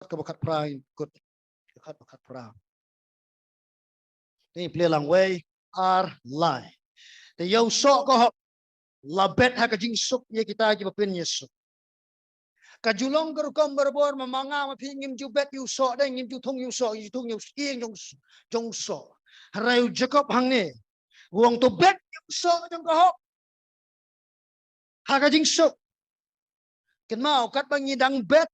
kebakat perang ikut kebakat perang. Ni play lang way ar lai. Te yau sok ko labet ha ka jing suk ye kita ji bapin yesu. Ka julong ka rukom berbor memanga ma pingim ju bet yu sok dai ngim ju thong yu sok yu thong yu ing jong sok. Harai Jakob hang ni. Wong to bet yu sok jong ko ha ka jing suk. Ken mau kat bang dang bet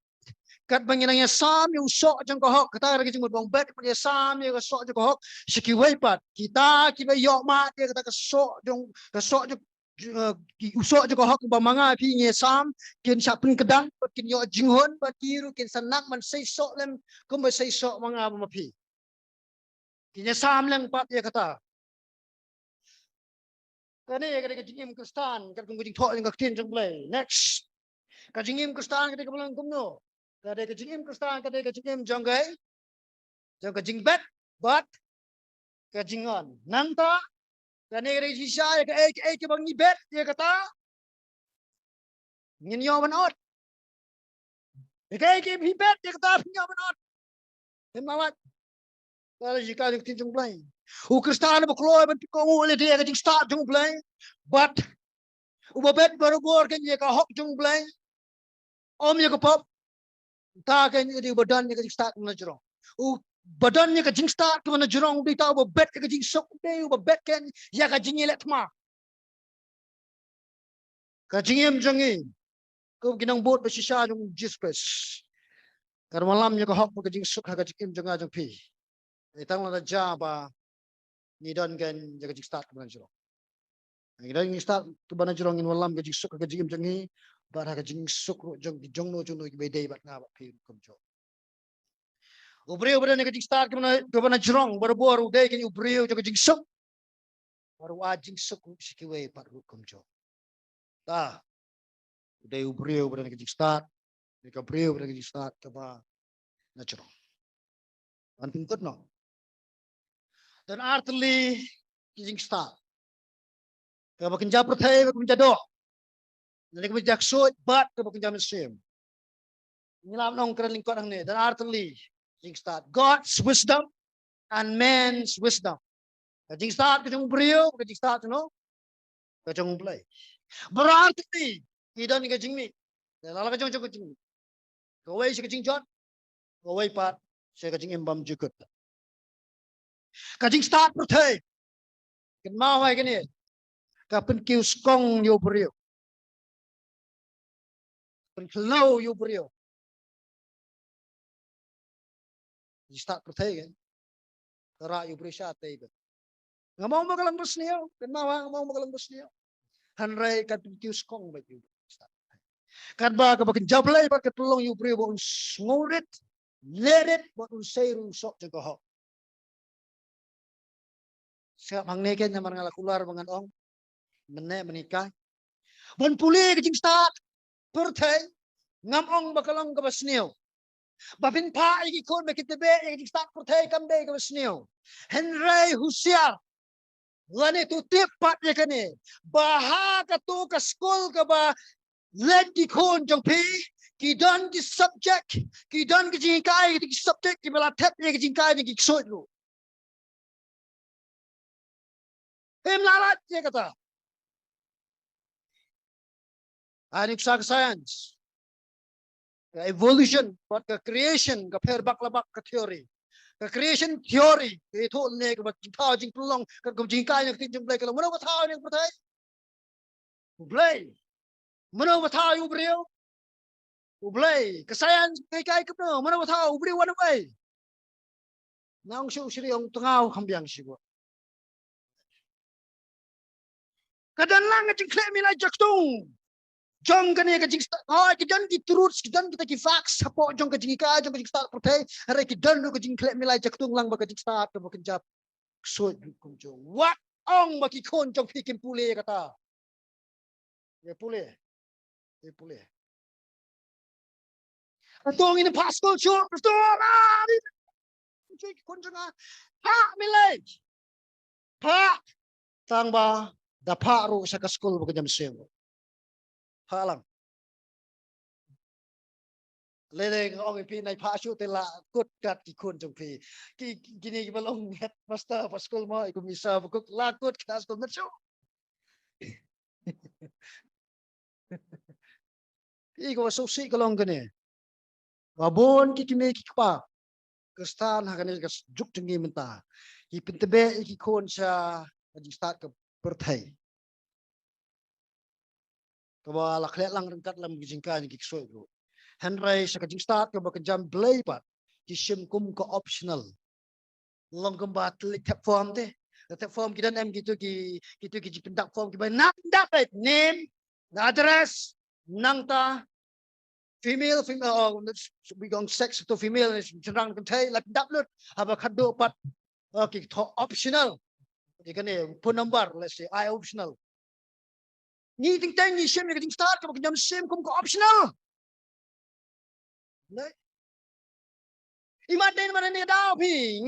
kat bang nang ya sam yu sok jong ko hok kata ra jing bong bet bang sam yu sok jong ko hok siki wei pat kita ki be yok ma dia kata ka sok jong usok jong ko hok ba manga pi nge sam kin sapin kedang kin yo jinghon ba tiru kin sanak man sei sok lem kum ba sei sok manga ba pi kin sam leng pat dia kata kani ka jingim kristan ka kum jing tho jing ka tin jong play next ka jingim kristan ka ka lang kum no ka jingim kristan ka jingim jong gai jong ka jing bet bat ka jingon nang ta kani ka jisha ka ek bang ni bet dia kata ngin yo man ot ke bi bet dia kata yo man ot emawat kalau jika dia tin jong play u kristan ba kloy ban ko le dia ka jing start jong play but u ba bet barobor kan ye ka hok jong play om ye ka pop ta kan ye badan ye ka jing start na jero u badan ye ka jing start na jero di ta ba bet ka jing sok de u ba bet kan ya ka jing let ma ka jing em jong ni ko ginang bot ba shisha jong jispes kar malam ye ka hok ka jing sok ka jing jong a jong pi itang la ja ba ni don kan ye ka jing start na jero ni don ni start tu ba na jero ngin malam ka jing sok ka jing jong ni ba ka jing sok jong no ki be dei bat na ba pi kum jo ubreu beren ka jing start ka ba na jero bor u dei kan ubreu ka jing sok baru ajing sok siki we pat kum jo ta dei ubreu beren ka jing start ka breu beren ka jing start ka ba na jero antum kot no dan artli jing start ka ba kinja perthai ba kinja do Jadi kami jaksud bat ke bukan Muslim. Nilam nong keren lingkot hang ni dan artli jing start God's wisdom and man's wisdom. Jing start ke jong brio ke jing start no ke jong play. Berarti tidak ni ke jing ni. Lala ke jong jing. Kawai si ke jing jot. Kawai pat si ke jing imbam jukut. Ke jing start perthai. Ken mau hai ke ni. Ka pen kiu skong yo brio. Penklau you brio. You start pertegen. Tara you brio siya tayo. Ngamaw mo kalang busniyo. Kanawa ngamaw mo kalang busniyo. Hanray katutius kong ba you start. Kadba kapag jablay pa katulong you brio mo ngurit. Let it mo unsayro sok jago ho. Siya mangneken na mga lakular mga ong. Menikah. Bon puli kajing start. Pertay, ngamong bakalang kabasniyo. Babin pa ikikon makitabe ikik start pertay kamday kabasniyo. Henry Husyar. Lani tu tipat ya kani. Baha ka tu ka school ka ba let dikon jong pi. Kidan ki subject. Kidan ki jingkai ki subject ki bala tep ya ki jingkai ki kisot lu. Him larat ya kata. Anik sa science. Evolution, but the creation, the perbak-labak theory. The creation theory, itu ni kebat jingkau jing pelong, kerja jingkai yang tinjau belai kalau mana betah yang pertai, belai, mana betah you beriu, belai, kesayan kai kena, mana betah beriu mana way, nang siu siri yang tengah kambiang siu. Kadang lang jing klem milai jaktung. Jong kani ka jing kidan ki truths kidan kita ki facts sapo jong ka jing ka jong ka jing start pertai hare kidan ka jing klep milai jaktung lang ba ka jing start ka bukan jap so kum jong what ong ba ki kon jong pikin pule kata ye pule atong ini pascal short pastor ni kon jong ha milai pa tang ba da pa ro sa ka school bukan jam sing halang Lele ong pi nai pha shu te la kut kat ki khun jong pi. Kini ki balong head master pas school mo iku misa bukuk la kut class ko macho. Iku so si kalong kene. Wabon ki kimi ki pa. Kestan hakane ka juk tengi menta. Ki pentebe ki khun sa ji start ke perthai. Kawa la khlek lang kat lam ki jingka ni ki soi ru. Henry sa ka jing start ke ba ka jam blai pat. Ki sim kum ko optional. Long kembat tap form te. Tap form kita nem gitu ki pendak form ki ba nak dapat name, address, nangta female oh, we going sex to female jarang kan thai lak daplut haba khado pat ki optional. Ikane phone number let's say I optional. Ni ting tang ni sim ni start ka jam sim kum ko optional. Imatin mana ni daw pi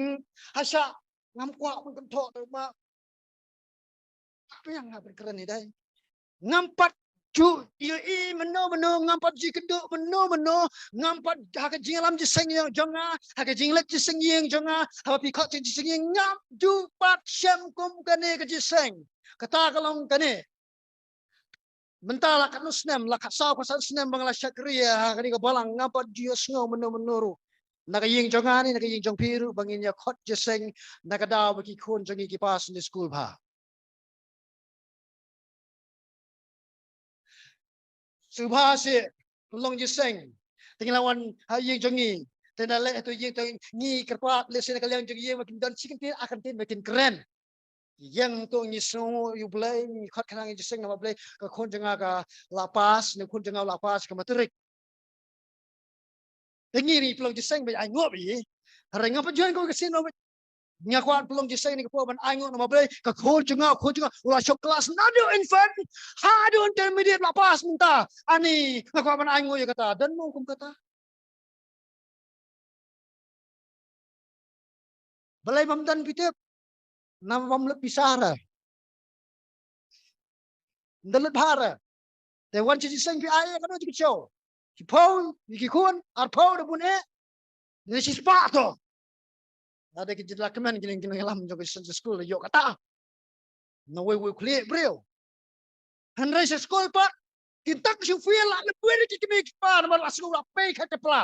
hasa ngam kwa mun kan thok ma apa yang ngap keren ni dai ngampat ju i meno ngampat ji keduk meno ngampat hak jing lam ji seng yang jonga hak jing lek ji seng yang jonga ha pi khot ji seng yang ngam ju pat syam kum kane ke ji seng kata kalong kane mentala kat nusnem la kat saw pasal snem bangla syakriya hak ni ke balang ngampat ji sngo meno ru nak ying jonga ni nak ying jong piru bangin ya khot ji seng nak daw baki khon jongi ki pas ni school ba Subha si long ji seng tinglawan haying jongi tenale tu ying tu ngi kerpat lesen kalian jongi makin dan chicken tin akan tin makin keren yang tu ngi so you play ni khot kanang ji seng nama play ka khon jonga ka lapas ni khon jonga lapas ka matrik tengi ni long ji seng ba ai ngop yi renga pa juan ko ka sin nya kwat pelong ji seng ni ko ban ai ngop nama play ka khon jonga ula shop kelas nado infant hadu intermediate lapas minta ani ka ko ban ai ngop ya kata dan mau kum kata balai mamdan pitep nam pam lep pisara ndalet bhara te wan chi seng pi ai ka no chi chow chi phone ki khun ar phone de bun e ni chi spato ada ki jidla kemen gini lam jo ki school yo kata no we clear brio han rai school pa kintak si feel la le puere ki mi pa na la school pe ka te pla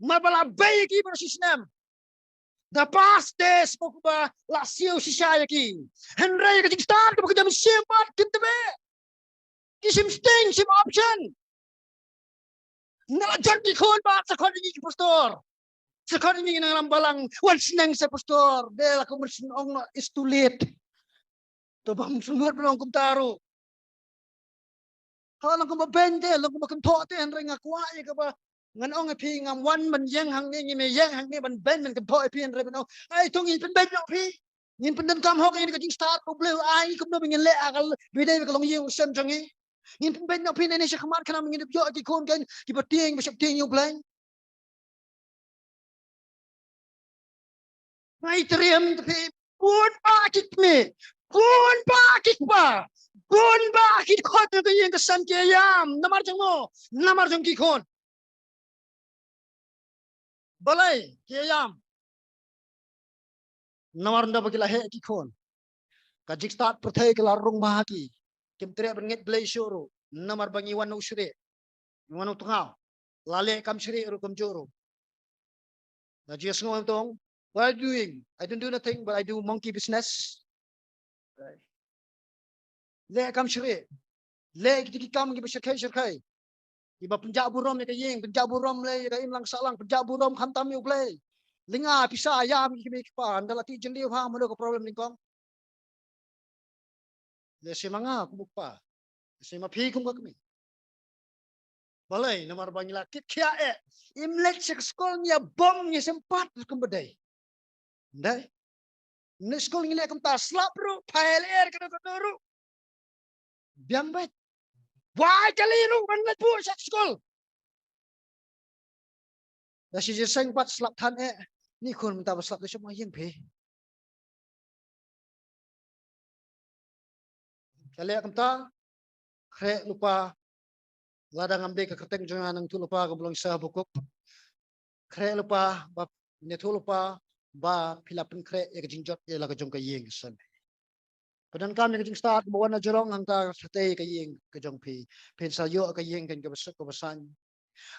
ma bala be ki ber sistem the past days pokba la siu si saya ki han rai ka start ka jam sempat kintabe kisim sting sim option na jadi khon ba sa khon ni pastor sa khon ni nang balang wan sinang sa pastor de la ko mersin ong is too late to bang sungot belong kum taru kalau ko mabende lang ko makanto te en ringa kwa ye ka ba ngan ong pi ngam wan man yang hang ni me yang hang ni ban ben man kan to pi en re ban ai tong in ben ben no pi nin pen kam hok ni ka jing start ko bleu ai ko no ngin le akal bi de ko long yu sem jangi nin pen ben no pi ne se khamar kana ngin yo ki kon kan ki ba tieng ba sep tieng yu blang mai triam te pun pa kit me pun pa kit pa pun ba kit khot te yin ka san ke yam namar jang mo namar jang ki kon balai ke yam namar nda bagila he ki kon ka jik start perthai ke larung bahaki kim tre bengit blai shuru namar bangi wan usre wan utngau lale kam shri ru kam joro na jes ngom tong what are you doing I don't do nothing but I do monkey business le kam shri le ki kam ki shirkai iba penjak burom ni kaying penjak burom le ka imlang salang penjak burom khantam yu play linga pisa ayam ki me pa andala ti jendi ha mo ko problem ni kong le semanga ku pa sema phi kum ka kami balai nomor bangila kit kya e imlek sek skol nya bom nya sempat kum bedai ndai ne skol ni le kum ta slap ru phail er ka ko ru biam bet wai kali ru ban le pu sek skol da si je seng pat slap than e ni khon minta slap de semua yeng phe kali kum ta kre lupa Lada ngambil ke kerteng jangan nang tu lupa ke belum sah bukuk. Kre lupa ba ne tu lupa ba pilapin kre ya jinjot ya la ke jong ke yeng san. Padan kami ke jing start bawa na jorong hangta sate ke yeng ke jong pi. Pen sayo ke yeng kan ke besok ke besan.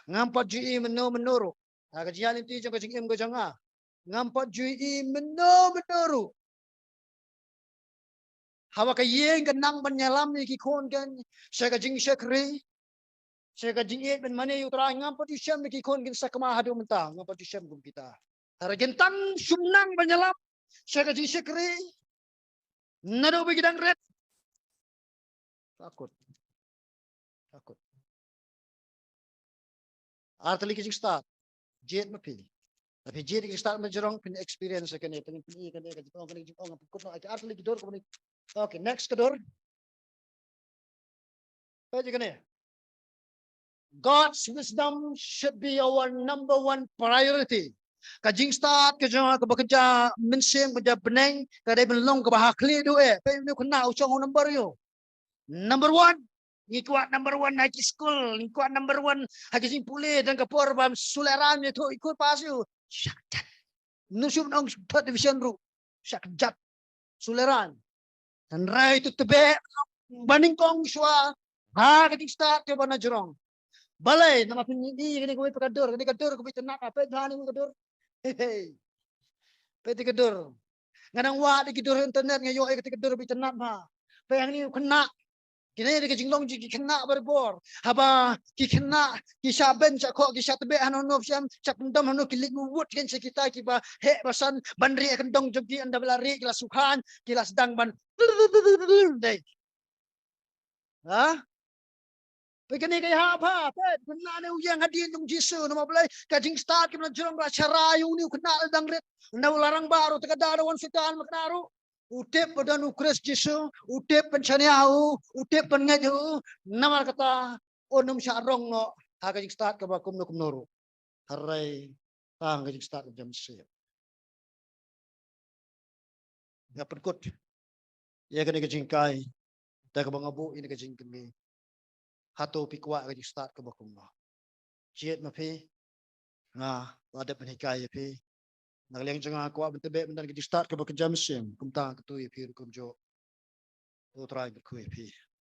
Ngampat ji menuru. Ha ke jian itu jong ke jing im ke jong ah. Ngampat ji menuru. Hawa ka yeng kan nang banyalam ni ki kon kan saya ka jing syakri saya ka jing et ben mane utra ngam pa syam ni ki kon gin sakma hadu mentang ngam pa syam gum kita ara gentang sumnang banyalam saya ka jing syakri nado be gidang red takut artali ki jing start jet ma pi tapi jet ki start ma jorong pin experience kan pin kan ka jing ong ko no artali ki dor ko ni okay next kedor pa jigane God's wisdom should be our number one priority. Kajing start kerja ke bekerja mensing kerja beneng kadai belong ke bahak clear tu pe ni kena usang number yo. Number one ni kuat number one high school ni kuat number one haji sing pulih dan ke por bam suleran ni tu ikut pas yo. Syakjat. Nusum nong third division ru. Syakjat. Suleran. Dan rai tu tebe banding kong swa ha kajing start ke bana jerong. Balai nama penyidi kini kau kadur kau tenak apa dhani kau kadur hei peti kadur nganang wa di kadur internet ngayo ai kadur bi tenak ma pe yang ni kena kini di jinglong ji kena berbor haba ki kena ki saben cak kok ki satbe hanono siam cak pendam hanono kilik wut kan kita kiba he basan bandri akan dong jogi anda belari kelas sukan kelas dang ban dei ha Pekani kay hapa, pet kena ne uyang hadian yung Jisu nama belai kajing start kena jurang acara yung ni kena dang ret na larang baru teka darawan sutan maknaru utip pada nukris Jisu utip pencaniau utip pengeju nama kata onum syarong no ha kajing start ke bakum no kumnoru harai tang kajing start jam siap ya perkut ya kena kajing kai tak bangabu ini kajing kemi hato pikwa kajing start ke bakum no Ciet mapi nga wadat menhikai pi nagliang janga ko bentebe bendan ki start ke bekerja mesin kumta ketui pi kum jo utrai berkui pi